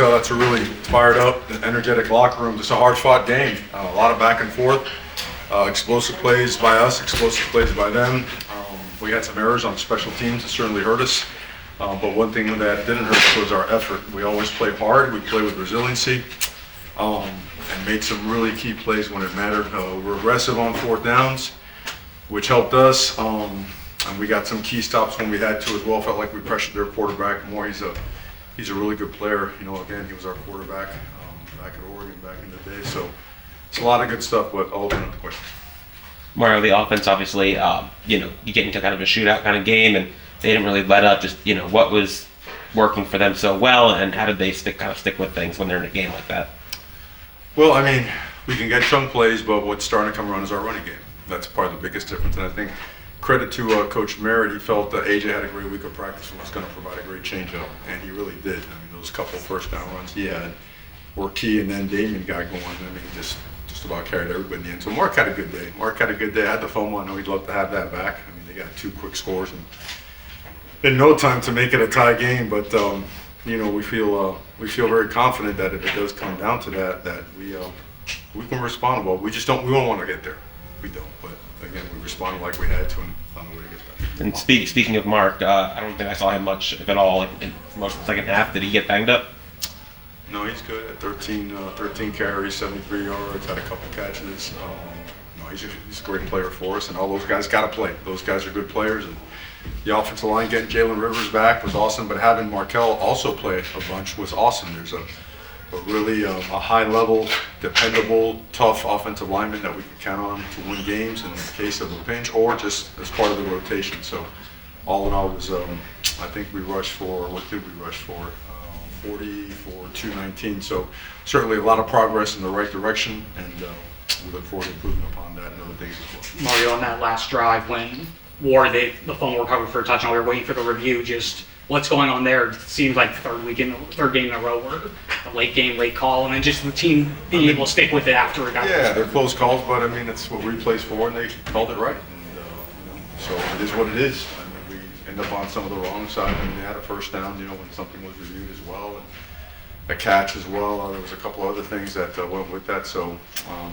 tell that's a really fired up, energetic locker room. Just a hard-fought game. A lot of back and forth. Explosive plays by us, explosive plays by them. We had some errors on special teams that certainly hurt us. But one thing that didn't hurt us was our effort. We always play hard. We play with resiliency. And made some really key plays when it mattered. We're aggressive on fourth downs, which helped us. And we got some key stops when we had to as well. Felt like we pressured their quarterback more. He's a really good player. Again, he was our quarterback back at Oregon back in the day. So it's a lot of good stuff, but I'll open up the question. Mario, the offense, obviously, you get into kind of a shootout kind of game, and they didn't really let up. Just, what was working for them so well, and how did they stick with things when they're in a game like that? Well, we can get chunk plays, but what's starting to come around is our running game. That's probably the biggest difference, and I think credit to Coach Merritt. He felt that AJ had a great week of practice and was going to provide a great changeup, and he really did. Those couple first down runs he had were key, and then Damien got going. Just about carried everybody in the end. So Mark had a good day. I had the FOMO. I know he'd love to have that back. They got 2 quick scores and in no time to make it a tie game, but we feel very confident that if it does come down to that we can respond well. We don't want to get there. We don't, but again, we responded like we had to and found a way to get there. And speaking of Mark, I don't think I saw him much, if at all, in most of the second half. Did he get banged up? No, he's good at 13 carries, 73 yards, had a couple catches. He's a great player for us, and all those guys got to play. Those guys are good players, and the offensive line getting Jalen Rivers back was awesome, but having Markel also play a bunch was awesome. There's a really high-level, dependable, tough offensive lineman that we can count on to win games in the case of a pinch or just as part of the rotation. So all in all, it was I think we rushed for, what did we rush for? 40 for 219. So certainly a lot of progress in the right direction, and we look forward to improving upon that in other things as well. Mario, on that last drive when Ward, the fumble recovery for a touchdown, we were waiting for the review, just what's going on there? It seems like the third game in a row where the late game, late call, and then just the team being able to stick with it after it got they're close calls, but it's what replay's for, and they called it right. And, so it is what it is. We end up on some of the wrong side. They had a first down, when something was reviewed as well, and a catch as well. There was a couple other things that went with that. So,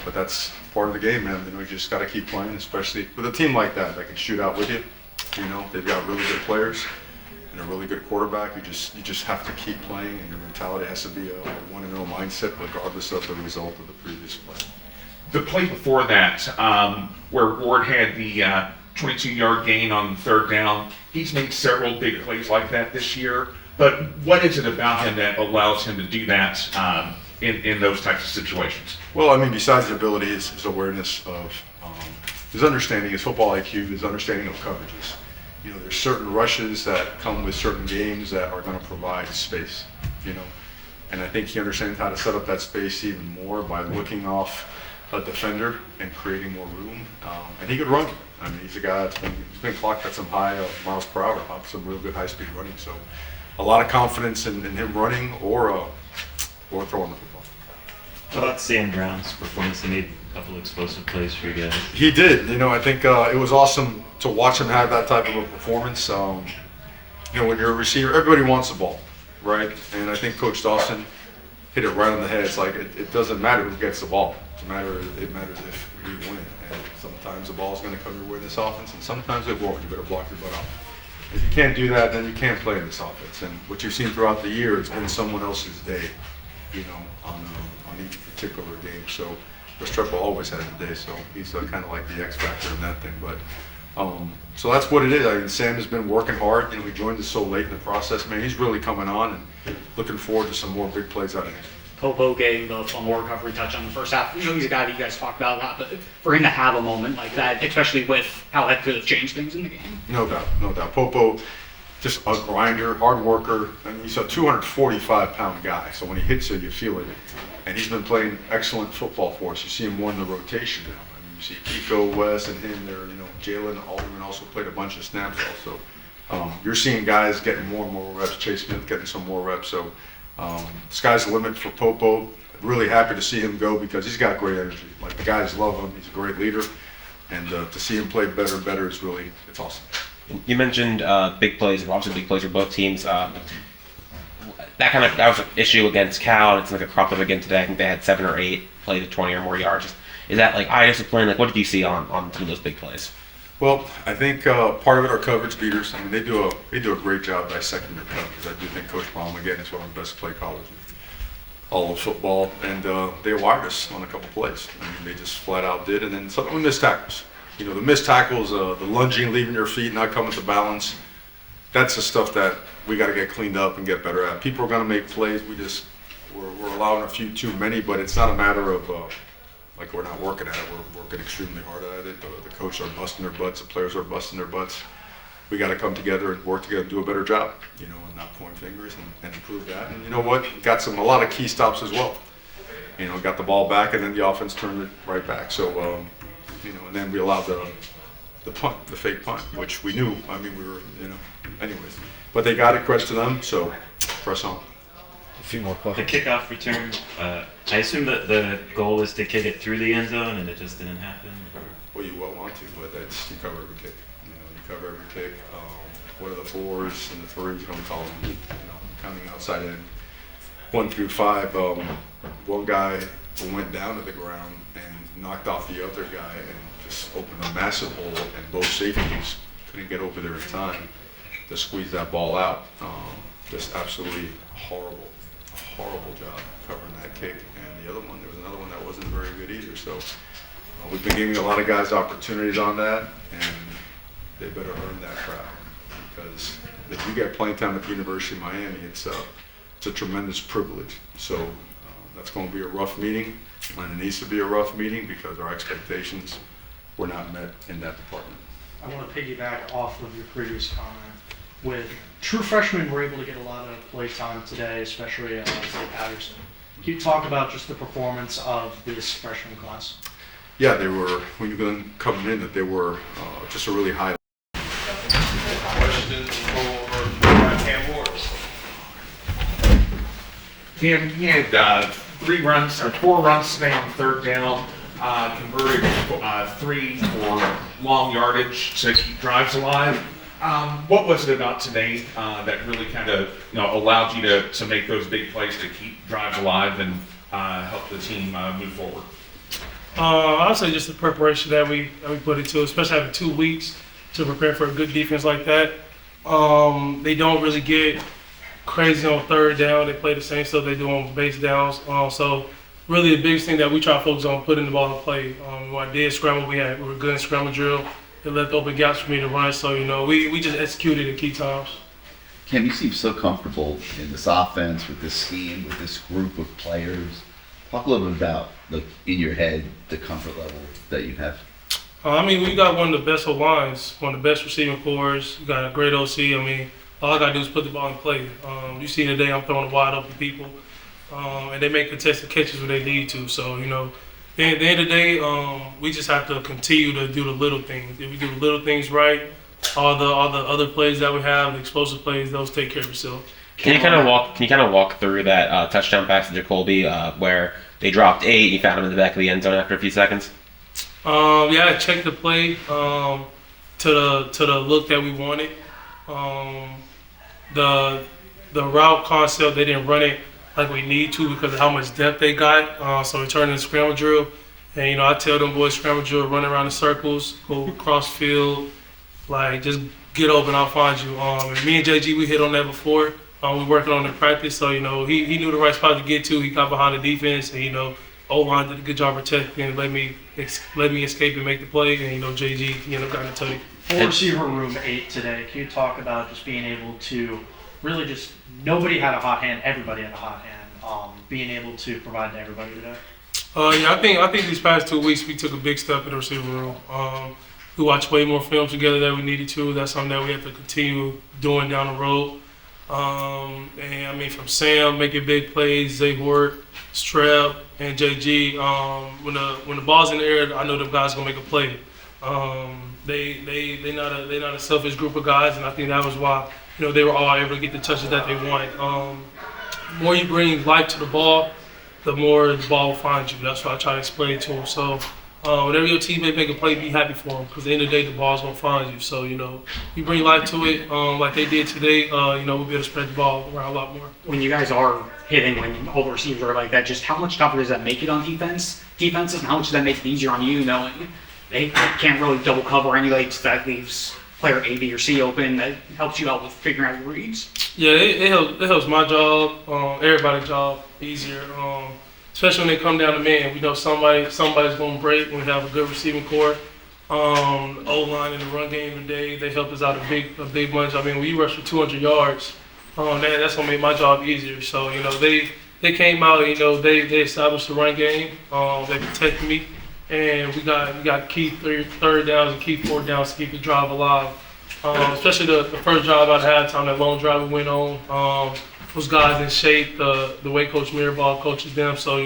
but that's part of the game, man. We just got to keep playing, especially with a team like that can shoot out with you. They've got really good players and a really good quarterback. You just have to keep playing, and your mentality has to be a 1-0 mindset, regardless of the result of the previous play. The play before that, where Ward had the 22-yard gain on third down, he's made several big plays like that this year. But what is it about him that allows him to do that in those types of situations? Well, besides the ability, his awareness of his understanding, his football IQ, his understanding of coverages. There's certain rushes that come with certain games that are going to provide space, and I think he understands how to set up that space even more by looking off a defender and creating more room. And he could run. He's a guy he's been clocked at some high miles per hour, some real good high-speed running. So a lot of confidence in him running or throwing the football. How about Sam Brown's performance? He made a couple of explosive plays for you guys. He did. I think it was awesome to watch him have that type of a performance. When you're a receiver, everybody wants the ball, right? And I think Coach Dawson hit it right on the head. It's like it doesn't matter who gets the ball. It matters if we win. And sometimes the ball's going to come your way in this offense, and sometimes it won't. You better block your butt off. If you can't do that, then you can't play in this offense. And what you've seen throughout the year, it's been someone else's day, on each particular game. So Restrepo always has a day, so he's kind of like the X factor in that thing. But so that's what it is. Sam has been working hard. He joined us so late in the process. Man, he's really coming on, and looking forward to some more big plays out of him. Popo getting the fumble recovery touch on the first half. He's a guy that you guys talked about a lot, but for him to have a moment like that, especially with how that could have changed things in the game. No doubt. Popo, just a grinder, hard worker. He's a 245-pound guy, so when he hits you, you feel it. And he's been playing excellent football for us. You see him more in the rotation now. You see Pico, Wes, and him there. Jalen Alderman also played a bunch of snaps also. You're seeing guys getting more and more reps. Chase Smith getting some more reps. So sky's the limit for Popo. Really happy to see him go because he's got great energy. The guys love him. He's a great leader. And to see him play better and better is it's awesome. You mentioned big plays, obviously big plays for both teams. that was an issue against Cal, and it's like a cropped up again today. I think they had 7 or 8 play to 20 or more yards. Is that like eye discipline? Like, what did you see on some of those big plays? Well, I think part of it are coverage beaters. I mean, they do a great job dissecting their coverage. I do think Coach Baum, again, is one of the best play callers in all of football, and they wired us on a couple plays. I mean, they just flat out did, and then some we missed tackles. You know, the missed tackles, the lunging, leaving your feet, not coming to balance. That's the stuff that we got to get cleaned up and get better at. People are going to make plays. We're allowing a few too many, but it's not a matter of like we're not working at it. We're working extremely hard at it. The coaches are busting their butts. The players are busting their butts. We got to come together and work together and do a better job, you know, and not point fingers and improve that. And you know what? Got a lot of key stops as well. You know, got the ball back and then the offense turned it right back. So, you know, and then we allowed the punt, the fake punt, which we knew. I mean, we were, you know, anyways. But they got it, credit to them. So, press on. A few more The questions. kickoff return, I assume that the goal was to kick it through the end zone and it just didn't happen? Or? Well, you will want to, but that's, you cover every kick. You know, you cover every kick. What are the 4s and the 3s? You don't call them, you know, counting outside in 1 through 5. One guy went down to the ground and knocked off the other guy and just opened a massive hole, and both safeties couldn't get over there in time to squeeze that ball out. Just absolutely horrible job covering that kick. And the other one, there was another one that wasn't very good either. So we've been giving a lot of guys opportunities on that, and they better earn that crowd, because if you get playing time at the University of Miami, it's a tremendous privilege. So that's going to be a rough meeting, and it needs to be a rough meeting because our expectations were not met in that department. I want to piggyback off of your previous comment. With true freshmen, we're able to get a lot of play time today, especially Zay Patterson. Can you talk about just the performance of this freshman class? Yeah, they were, when you're going coming in, that they were just a really high. Questions for Cam Morris? Cam, he had 4 runs today on 3rd down, converted 3 for long yardage to keep drives alive. What was it about today that really kind of allowed you to make those big plays to keep drives alive and help the team move forward? I'd say just the preparation that we put into, especially having 2 weeks to prepare for a good defense like that. They don't really get crazy on 3rd down. They play the same stuff they do on base downs. So really the biggest thing that we try to focus on putting the ball in play. When I did scramble, we were good in scramble drill. It left open gaps for me to run. So, we just executed at key times. Cam, you seem so comfortable in this offense, with this scheme, with this group of players. Talk a little bit about, in your head, the comfort level that you have. We got one of the best lines, one of the best receiving cores. We got a great OC. All I got to do is put the ball in play. You see today I'm throwing wide open people, and they make contested catches when they need to. So, at the end of the day, we just have to continue to do the little things. If we do the little things right, all the other plays that we have, the explosive plays, those take care of themselves. Can you kind of walk through that touchdown pass to Jacoby where they dropped 8 and you found him in the back of the end zone after a few seconds? I checked the play to the look that we wanted. The route concept, they didn't run it like we need to because of how much depth they got. So we turned in scramble drill, and I tell them boys scramble drill, run around in circles, go across field, like just get open, I'll find you. And me and JG, we hit on that before. We working on the practice, so he knew the right spot to get to. He got behind the defense, and O-line did a good job protecting and let me escape and make the play. And JG got in the tutty. 4 receiver room 8 today. Can you talk about just being able to really just nobody had a hot hand, everybody had a hot hand. Being able to provide to everybody today. I think these past 2 weeks we took a big step in the receiver room. We watched way more film together than we needed to. That's something that we have to continue doing down the road. From Sam making big plays, Zay Hort, Streb, and JG. When the ball's in the air, I know the guys gonna make a play. They not a selfish group of guys, and I think that was why they were all able to get the touches that they wanted. The more you bring life to the ball, the more the ball will find you. That's what I try to explain to them. So Whatever your teammate make a play, be happy for them because at the end of the day, the ball's gonna find you. So you bring life to it, like they did today. We'll be able to spread the ball around a lot more. When you guys are hitting, when all the receivers are like that, just how much tougher does that make it on defenses, and how much does that make it easier on you knowing they can't really double cover anyway, so that leaves player A, B, or C open, that helps you out with figuring out your reads? Yeah, it helps my job, everybody's job easier. Especially when they come down to man, we know somebody's going to break when we have a good receiving core. O-line in the run game today, they helped us out a big bunch. I mean, when you rush for 200 yards, that's going to make my job easier. So, they came out, they established the run game. They protected me. And we got key third downs and key fourth downs to keep the drive alive. Especially the first drive out of halftime, that long drive we went on. Those guys in shape, the way Coach Mirabal coaches them. So,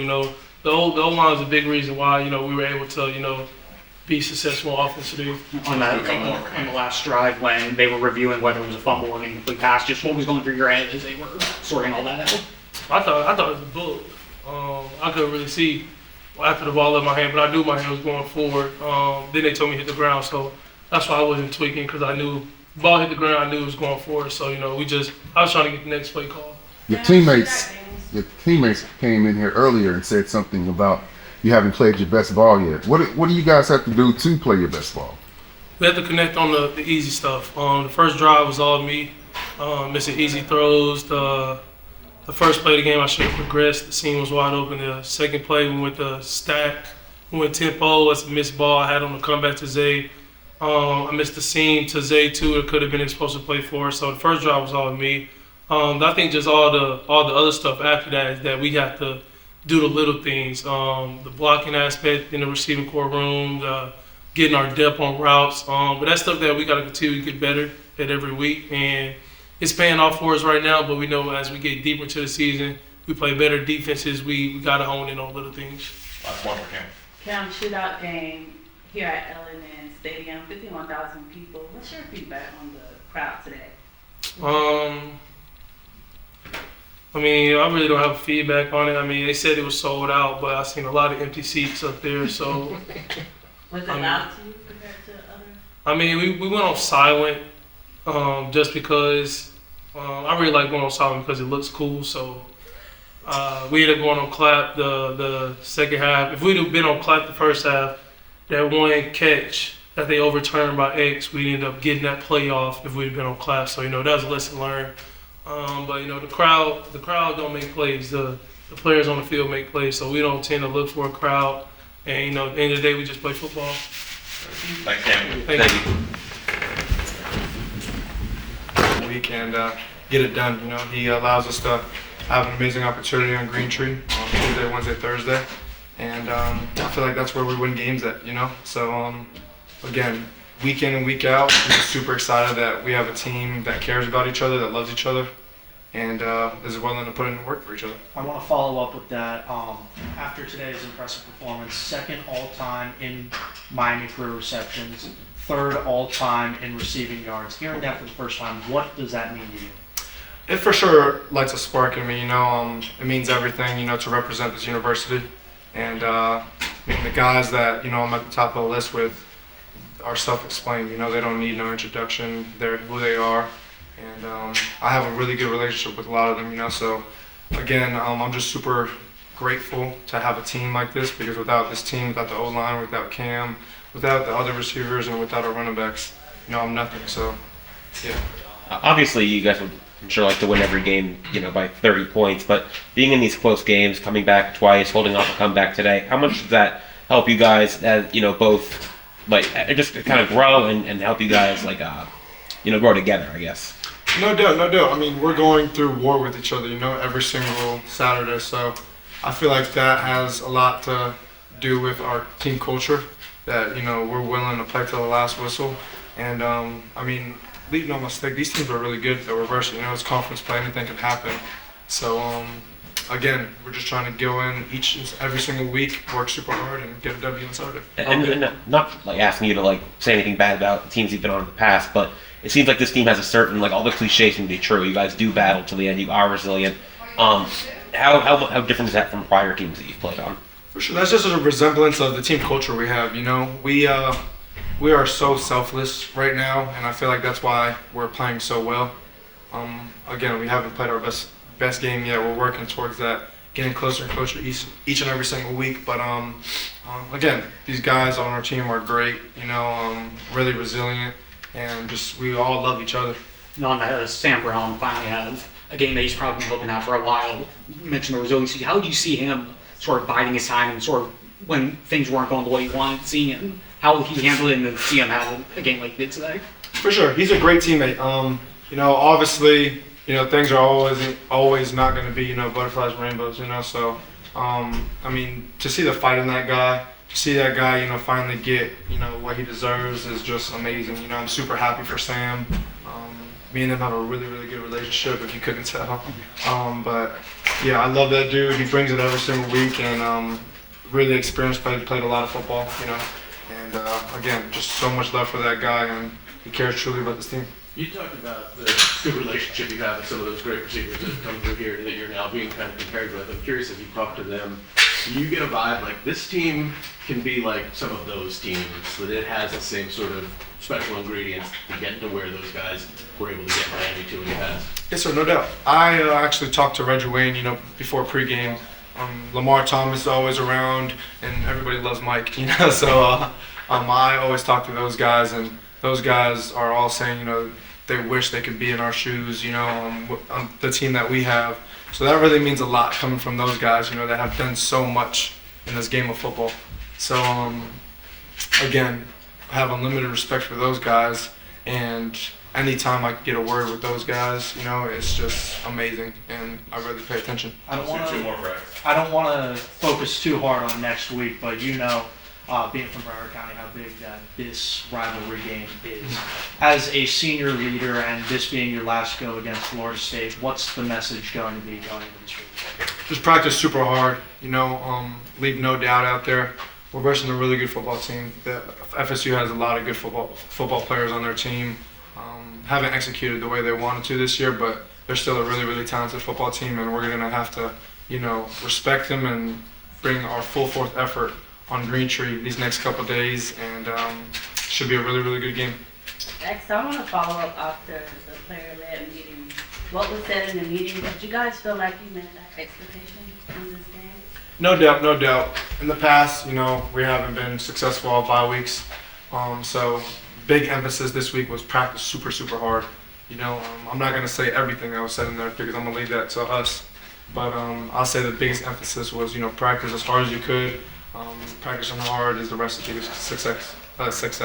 the O-line is a big reason why, we were able to, be successful offensively. On the last drive when they were reviewing whether it was a fumble or an incomplete pass, just what was going through your head as they were sorting all that out? I thought it was a bullet. I couldn't really see after the ball left my hand, but I knew my hand was going forward. Then they told me to hit the ground, so that's why I wasn't tweaking because I knew the ball hit the ground, I knew it was going forward. So, I was trying to get the next play call. Your teammates came in here earlier and said something about you haven't played your best ball yet. What do you guys have to do to play your best ball? We have to connect on the easy stuff. The first drive was all me, missing easy throws. The first play of the game, I should have progressed. The seam was wide open. The second play, we went to stack. We went tempo. That's a missed ball. I had on the comeback to Zay. I missed the seam to Zay too. It could have been exposed to play for. So the first drive was all me. I think just all the other stuff after that is that we have to do the little things. The blocking aspect in the receiving core room, getting our depth on routes. But that's stuff that we got to continue to get better at every week. And it's paying off for us right now, but we know as we get deeper into the season, we play better defenses. We got to hone in on little things. Last one for Cam. Cam, shootout game here at L&N Stadium, 51,000 people. What's your feedback on the crowd today? I really don't have feedback on it. They said it was sold out, but I seen a lot of empty seats up there. So was it loud to you compared to others? We went on silent just because I really like going on silent because it looks cool. So we ended up going on clap the second half. If we'd have been on clap the first half, that one catch that they overturned by X, we ended up getting that play off if we'd have been on clap. So that was a lesson learned. But the crowd don't make plays. The players on the field make plays. So we don't tend to look for a crowd. And at the end of the day, we just play football. Thanks, Cam. Thank you. Week and get it done. He allows us to have an amazing opportunity on Green Tree on Tuesday, Wednesday, Thursday, and I feel like that's where we win games at. So again, week in and week out, we're just super excited that we have a team that cares about each other, that loves each other, and is willing to put in the work for each other. I want to follow up with that. After today's impressive performance, second all-time in Miami career receptions, third all-time in receiving yards. Hearing that for the first time, what does that mean to you? It for sure lights a spark in me. It means everything. To represent this university, and the guys that I'm at the top of the list with are self-explained. They don't need no introduction. They're who they are, and I have a really good relationship with a lot of them. So again, I'm just super grateful to have a team like this because without this team, without the O-line, without Cam, without the other receivers, and without our running backs, I'm nothing. So yeah. Obviously, you guys would, I'm sure, like to win every game, by 30 points. But being in these close games, coming back twice, holding off a comeback today, how much does that help you guys, as both, just kind of grow and help you guys, grow together, I guess? No doubt. We're going through war with each other, every single Saturday. So I feel like that has a lot to do with our team culture. That we're willing to play to the last whistle, and leave no mistake. These teams are really good at the reverse. It's conference play. Anything can happen. So again, we're just trying to go in every single week, work super hard, and get a W on Saturday. And not asking you to say anything bad about teams you've been on in the past, but it seems like this team has a certain all the cliches can be true. You guys do battle to the end. You are resilient. How different is that from prior teams that you've played on? For sure, that's just a resemblance of the team culture we have. You know, we are so selfless right now, and I feel like that's why we're playing so well. Again, we haven't played our best game yet. We're working towards that, getting closer and closer each and every single week. But again, these guys on our team are great. You know, really resilient, and just we all love each other. On Sam Brown finally has a game that he's probably been looking at for a while. You mentioned the resiliency. How did you see him sort of biding his time and sort of when things weren't going the way he wanted, seeing him, how he handled it, and then see him have a game like he did today? For sure, he's a great teammate. You know, obviously, you know, things are always not going to be, you know, butterflies and rainbows, you know. So, I mean, to see the fight in that guy, to see that guy, you know, finally get, you know, what he deserves is just amazing. You know, I'm super happy for Sam. Me and him have a really, really good relationship, if you couldn't tell. But yeah, I love that dude. He brings it every single week, and really experienced player, played a lot of football, you know. And again, just so much love for that guy, and he cares truly about this team. You talked about the good relationship you have with some of those great receivers that have come through here that you're now being kind of compared with. I'm curious if you talk to them, do you get a vibe like this team can be like some of those teams, that it has the same sort of special ingredients to get to where those guys were able to get Miami to in the past? Yes, sir, no doubt. I actually talked to Reggie Wayne, you know, before pregame. Lamar Thomas is always around, and everybody loves Mike, you know. So I always talk to those guys, and those guys are all saying, you know, they wish they could be in our shoes, you know, on the team that we have. So that really means a lot coming from those guys, you know, that have done so much in this game of football. So again, I have unlimited respect for those guys, and anytime I can get a word with those guys, you know, it's just amazing, and I really pay attention. I don't want to focus too hard on next week, but you know, being from Broward County, how big that this rivalry game is. As a senior leader, and this being your last go against Florida State, what's the message going to be going into this week? Just practice super hard, you know, leave no doubt out there. We're versing a really good football team. The FSU has a lot of good football players on their team. Haven't executed the way they wanted to this year, but they're still a really, really talented football team, and we're going to have to, you know, respect them and bring our full force effort on Green Tree these next couple days, and should be a really, really good game. Next, I want to follow up after the player-led meeting. What was said in the meeting? Did you guys feel like you met that expectation in this game? No doubt, no doubt. In the past, you know, we haven't been successful all bye weeks. So big emphasis this week was practice super, super hard. You know, I'm not going to say everything that was said in there because I'm going to leave that to us. But I'll say the biggest emphasis was, you know, practice as hard as you could. Practicing hard is the recipe to success. Thanks,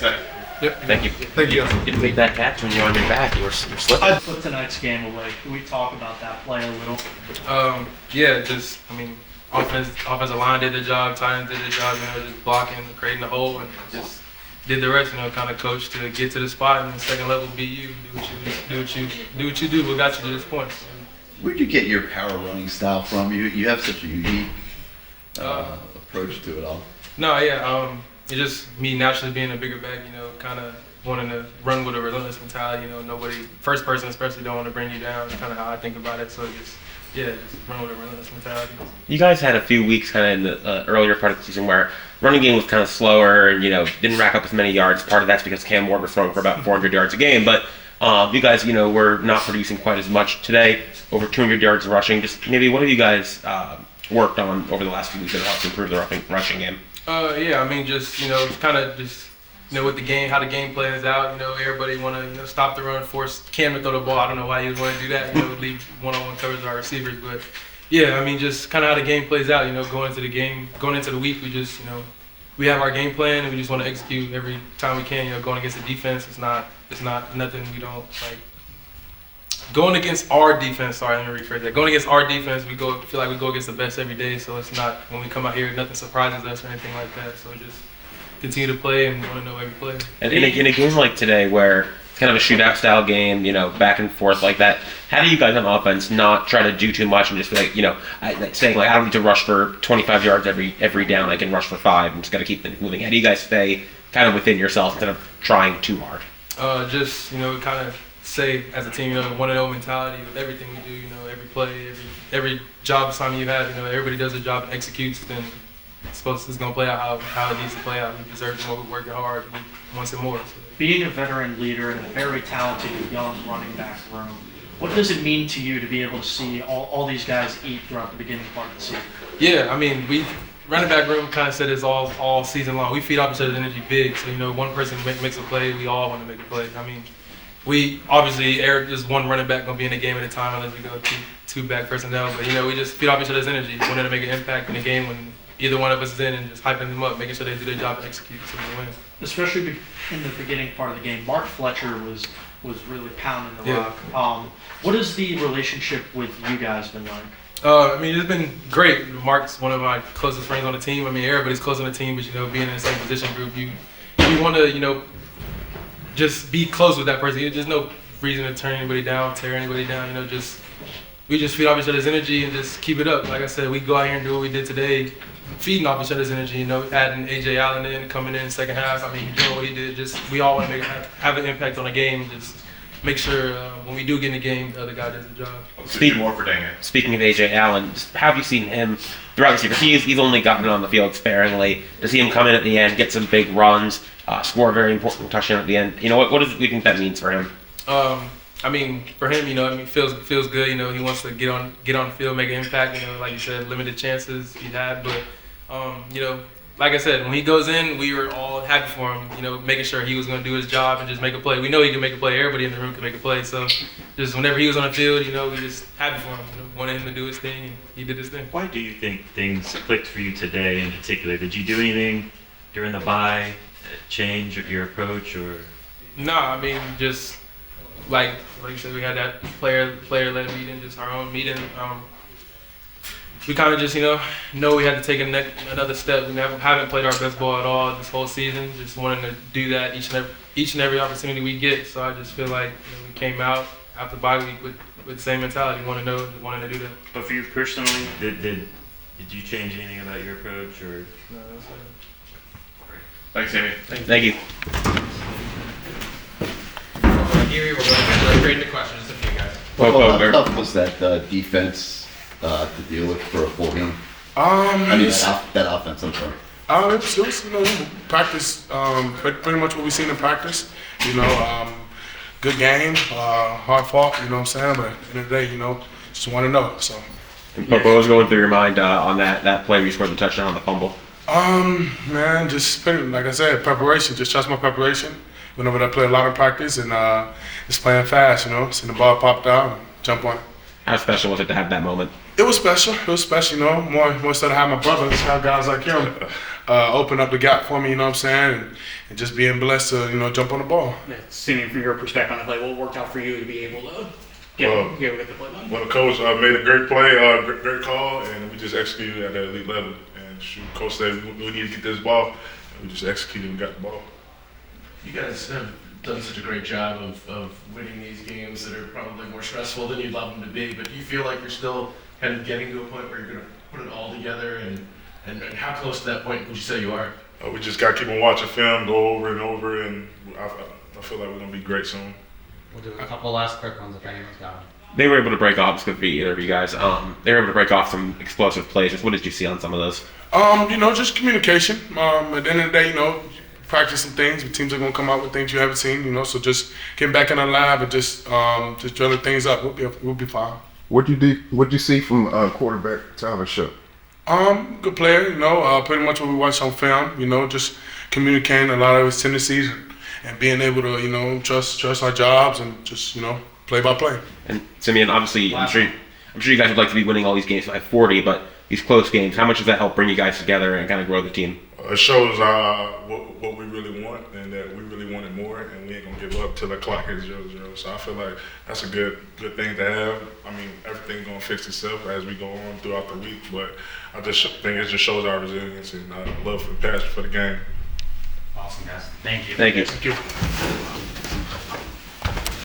Zach. Yep. Thank you. Thank you. You didn't make that catch when you're on your back. You're slipping. I'd put tonight's game away. Can we talk about that play a little? Yeah, just, I mean, offensive line did their job, tight ends did their job, you know, just blocking, creating the hole, and just did the rest, you know, kind of coach to get to the spot, and the second level be you, do what you do, what got you to this point. So. Where'd you get your power running style from? You have such a unique approach to it all. No, yeah, it's just me naturally being a bigger back, you know, kind of wanting to run with a relentless mentality, you know, first person especially don't want to bring you down. It's kind of how I think about it, so just run with a relentless mentality. You guys had a few weeks kind of in the earlier part of the season where running game was kind of slower and, you know, didn't rack up as many yards. Part of that's because Cam Ward was throwing for about 400 yards a game, but you guys, you know, were not producing quite as much today, over 200 yards rushing. Just maybe what have you guys worked on over the last few weeks that helped improve the rushing game? Yeah, I mean, just, you know, kind of just, you know, with the game, how the game plans out, you know, everybody want to, you know, stop the run, force Cam to throw the ball. I don't know why you would want to do that, you know, leave one-on-one coverage of our receivers. But, yeah, I mean, just kind of how the game plays out, you know, going into the week, we just, you know, we have our game plan and we just want to execute every time we can, you know, going against the defense. It's not nothing we don't, like, going against our defense, sorry, let me rephrase that. Going against our defense, feel like we go against the best every day, so it's not, when we come out here, nothing surprises us or anything like that. So just continue to play and want to know every play. And in a game like today where it's kind of a shootout style game, you know, back and forth like that, how do you guys on offense not try to do too much and just be like, you know, saying like, I don't need to rush for 25 yards every down, I can rush for 5, I'm just got to keep things moving. How do you guys stay kind of within yourself instead of trying too hard? Just, you know, kind of say as a team, you know, one and zero mentality with everything we do. You know, every play, every job assignment you have. You know, everybody does their job and executes. Then it's gonna play out how it needs to play out. We deserve more. We're working hard. We want some more. So. Being a veteran leader in a very talented young running back room, what does it mean to you to be able to see all these guys eat throughout the beginning part of the season? Yeah, I mean, running back room kind of said it's all season long. We feed off each other's energy big. So, you know, one person makes a play, we all want to make a play. I mean, we obviously, Eric is one running back going to be in the game at a time unless we go two back personnel. But, you know, we just feed off each other's energy. We wanted to make an impact in the game when either one of us is in and just hyping them up, making sure they do their job and execute so we win. Especially in the beginning part of the game, Mark Fletcher was really pounding the rock. What has the relationship with you guys been like? I mean, it's been great. Mark's one of my closest friends on the team. I mean, everybody's close on the team, but, you know, being in the same position group, you want to, you know, just be close with that person. There's no reason to turn anybody down, tear anybody down. You know, we just feed off each other's energy and just keep it up. Like I said, we go out here and do what we did today, feeding off each other's energy. You know, adding A.J. Allen in, coming in second half. I mean, doing what he did. We all want to have an impact on the game. Just make sure when we do get in the game, the other guy does the job. Speaking of A.J. Allen, just how have you seen him throughout the season? He's only gotten on the field sparingly. To see him come in at the end, get some big runs, score a very important touchdown at the end. You know, what do you think that means for him? I mean, for him, you know, I mean, feels good. You know, he wants to get on the field, make an impact. You know, like you said, limited chances he had, but you know, like I said, when he goes in, we were all happy for him. You know, making sure he was going to do his job and just make a play. We know he can make a play. Everybody in the room can make a play. So, just whenever he was on the field, you know, we just happy for him. You know, wanted him to do his thing, and he did his thing. Why do you think things clicked for you today in particular? Did you do anything during the bye, change your approach, or? No, I mean, just like you said, we had that player-led meeting, just our own meeting. We kind of just, you know we had to take another step. We haven't played our best ball at all this whole season. Just wanting to do that each and every opportunity we get. So I just feel like we came out after bye week with the same mentality, wanting to do that. But for you personally, did you change anything about your approach, or? No, that's it. Thanks, Amy. Thank you. Here we're going to straight into questions. Just a few guys. How tough was that defense to deal with for a full game? I mean, that offense, I'm sorry. It was, you know, practice, pretty much what we've seen in practice. You know, good game, hard fought, you know what I'm saying? But at the end of the day, you know, just want to know, so. What was going through your mind on that play where you scored the touchdown on the fumble? Man, just like I said, preparation. Just trust my preparation. Went over there, played a lot of practice, and just playing fast, you know. Seeing the ball popped out, and jump on it. How special was it to have that moment? It was special. It was special, you know. More so to have my brothers, have guys like him open up the gap for me, you know what I'm saying, and just being blessed to, you know, jump on the ball. Yeah, seeing from your perspective on the play, what worked out for you to be able to get the play done? Well, the coach made a great play, great call, and we just executed at that elite level. And coach said we need to get this ball, and we just executed and got the ball. You guys have done such a great job of winning these games that are probably more stressful than you'd love them to be, but do you feel like you're still kind of getting to a point where you're going to put it all together, and how close to that point would you say you are? We just got to keep on watching film, go over and over, and I feel like we're going to be great soon. We'll do a couple last quick ones if anyone's got them. They were able to break off, this could be either of you guys, they were able to break off some explosive plays. Just what did you see on some of those? You know, just communication. At the end of the day, you know, practice some things. The teams are going to come out with things you haven't seen, you know, so just getting back in the lab and just drilling things up. We'll be fine. What'd you see from quarterback Tyler Shook? Good player, you know, pretty much what we watched on film, you know, just communicating a lot of his tendencies and being able to, you know, trust our jobs and just, you know, play by play. And Simeon, obviously, I'm sure you guys would like to be winning all these games by 40, but these close games, how much does that help bring you guys together and kind of grow the team? It shows what we really want, and that we really wanted more, and we ain't gonna give up till the clock is 0-0. So I feel like that's a good thing to have. I mean, everything's gonna fix itself as we go on throughout the week, but I just think it just shows our resilience and love for the passion for the game. Awesome, guys. Thank you. Thank you. Thank you.